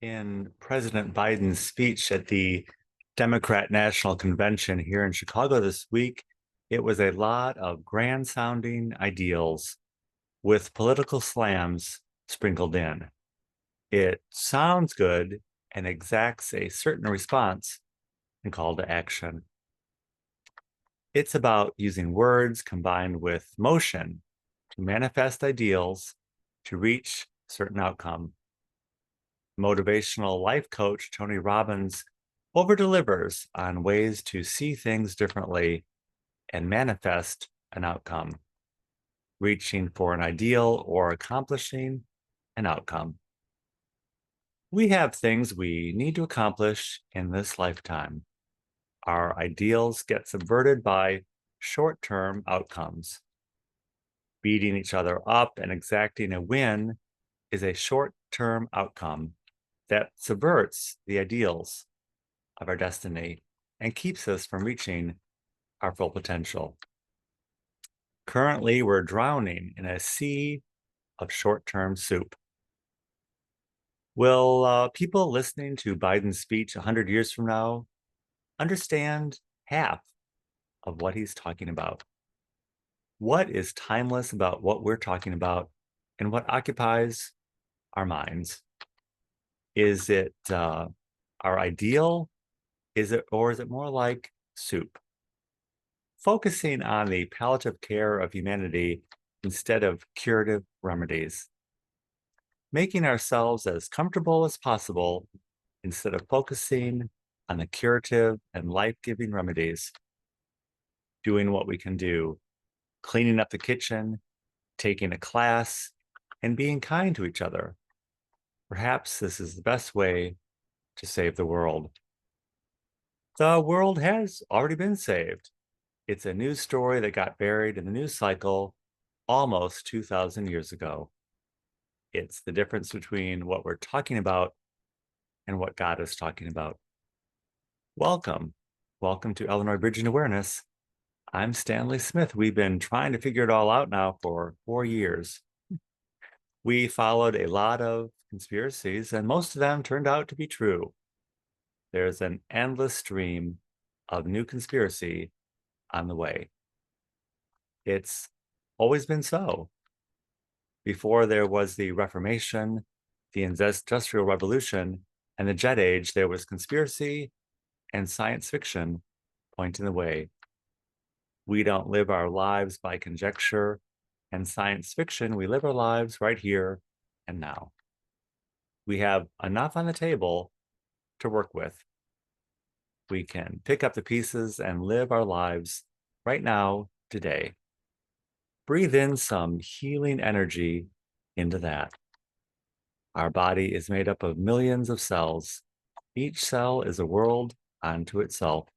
In President Biden's speech at the Democrat National Convention here in Chicago this week, it was a lot of grand sounding ideals with political slams sprinkled in. It sounds good and exacts a certain response and call to action. It's about using words combined with motion to manifest ideals to reach a certain outcome. Motivational life coach Tony Robbins over delivers on ways to see things differently and manifest an outcome, reaching for an ideal or accomplishing an outcome. We have things we need to accomplish in this lifetime. Our ideals get subverted by short term outcomes. Beating each other up and exacting a win is a short term outcome that subverts the ideals of our destiny and keeps us from reaching our full potential. Currently, we're drowning in a sea of short term soup. Will people listening to Biden's speech 100 years from now understand half of what he's talking about? What is timeless about what we're talking about and what occupies our minds? Is it our ideal? Is it more like soup? Focusing on the palliative care of humanity instead of curative remedies. Making ourselves as comfortable as possible instead of focusing on the curative and life-giving remedies. Doing what we can do, cleaning up the kitchen, taking a class, and being kind to each other. Perhaps this is the best way to save the world. The world has already been saved. It's a news story that got buried in the news cycle almost 2,000 years ago. It's the difference between what we're talking about and what God is talking about. Welcome. Welcome to Illinois Bridging Awareness. I'm Stanley Smith. We've been trying to figure it all out now for 4 years. We followed a lot of conspiracies, and most of them turned out to be true. There's an endless stream of new conspiracy on the way. It's always been so. Before there was the Reformation, the Industrial Revolution, and the Jet Age, there was conspiracy and science fiction pointing the way. We don't live our lives by conjecture and science fiction. We live our lives right here and now. We have enough on the table to work with. We can pick up the pieces and live our lives right now, today. Breathe in some healing energy into that. Our body is made up of millions of cells. Each cell is a world unto itself.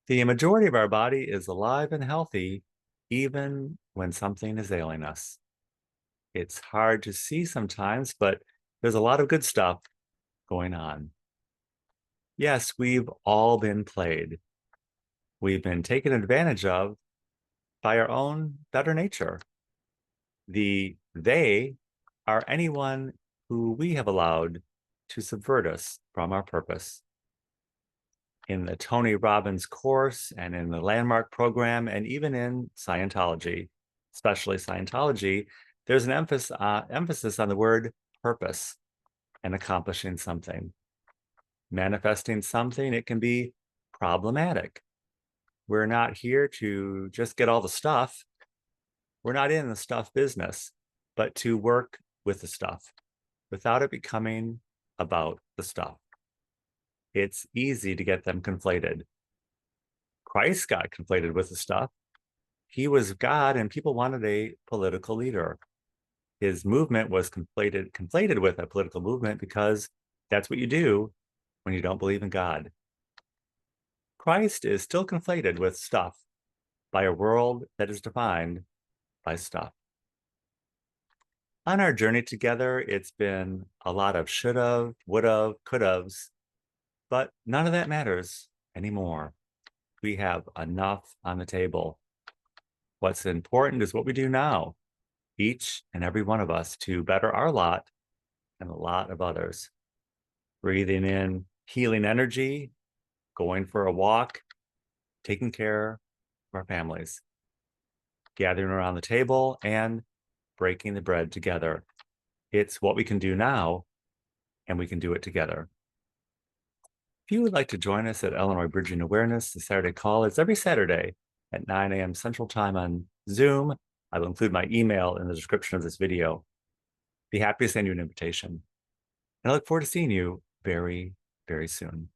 The majority of our body is alive and healthy, even when something is ailing us. It's hard to see sometimes, but there's a lot of good stuff going on. Yes, we've all been played. We've been taken advantage of by our own better nature. They are anyone who we have allowed to subvert us from our purpose. In the Tony Robbins course and in the Landmark program, and even in Scientology, especially Scientology, there's an emphasis on the word purpose and accomplishing something. Manifesting something, it can be problematic. We're not here to just get all the stuff. We're not in the stuff business, but to work with the stuff without it becoming about the stuff. It's easy to get them conflated. Christ got conflated with the stuff. He was God and people wanted a political leader. His movement was conflated with a political movement because that's what you do when you don't believe in God. Christ is still conflated with stuff by a world that is defined by stuff. On our journey together, it's been a lot of should've, would've, could've's, but none of that matters anymore. We have enough on the table. What's important is what we do now, each and every one of us, to better our lot and a lot of others. Breathing in healing energy, going for a walk, taking care of our families, gathering around the table, and breaking the bread together. It's what we can do now, and we can do it together. If you would like to join us at Illinois Bridging Awareness, the Saturday call is every Saturday at 9 a.m. Central Time on Zoom. I will include my email in the description of this video. Be happy to send you an invitation. And I look forward to seeing you very, very soon.